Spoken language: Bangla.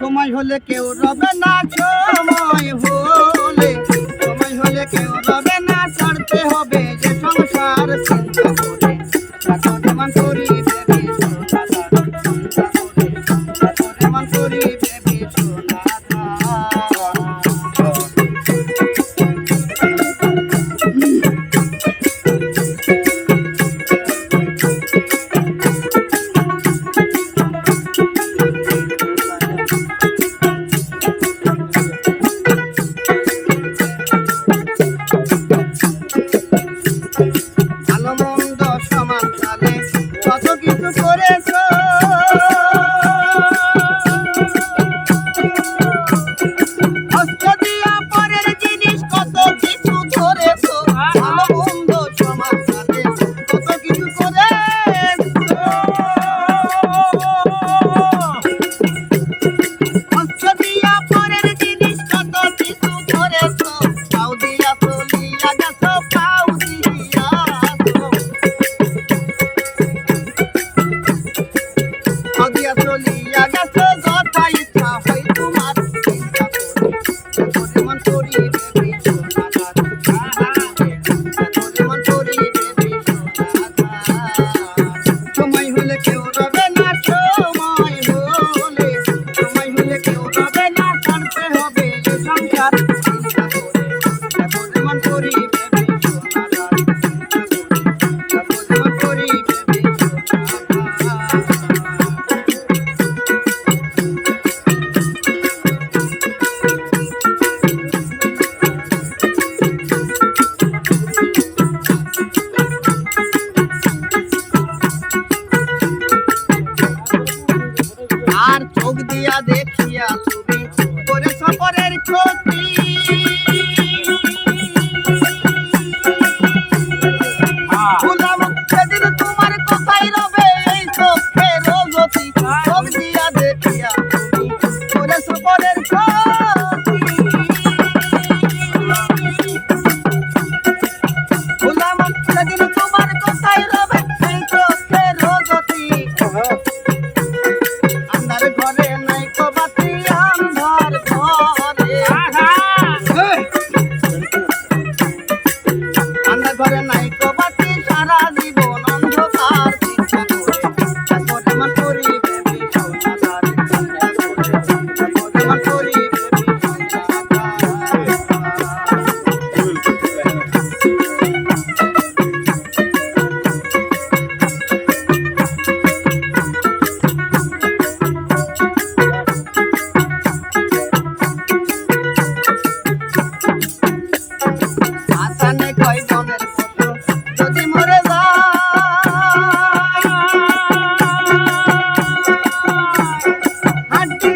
সময় হলে কেউ রবে না, সময় হলে কেউ রবে না, ছাড়তে হবে যে সংসার। চিন্তা করে এখন মান করি ভেবে সোনা চিন্তা করে এখন মান করি ভেবে সোনা। আর চোখ দিয়া দেখিয়া তুমি করে সপরের ক্ষতি, সেদিন তোমার কোথায় রবে এই চোখের গতি। চোখ দিয়া দেখিয়া তুমি করে সপরের ক্ষতি, সেদিন তোমার কোথায় রবে এই চোখের গতি। ঘরে নাই কো বাতি আন্ধার ঘরে, আন্ধার ঘরে নাই কো বাতি, সারা জীবন অন্ধকার। চিন্তা করে মন করি ভেবে সোনা চিন্তা করে মন করি ভেবে যদি মরে যায় হাড্ডি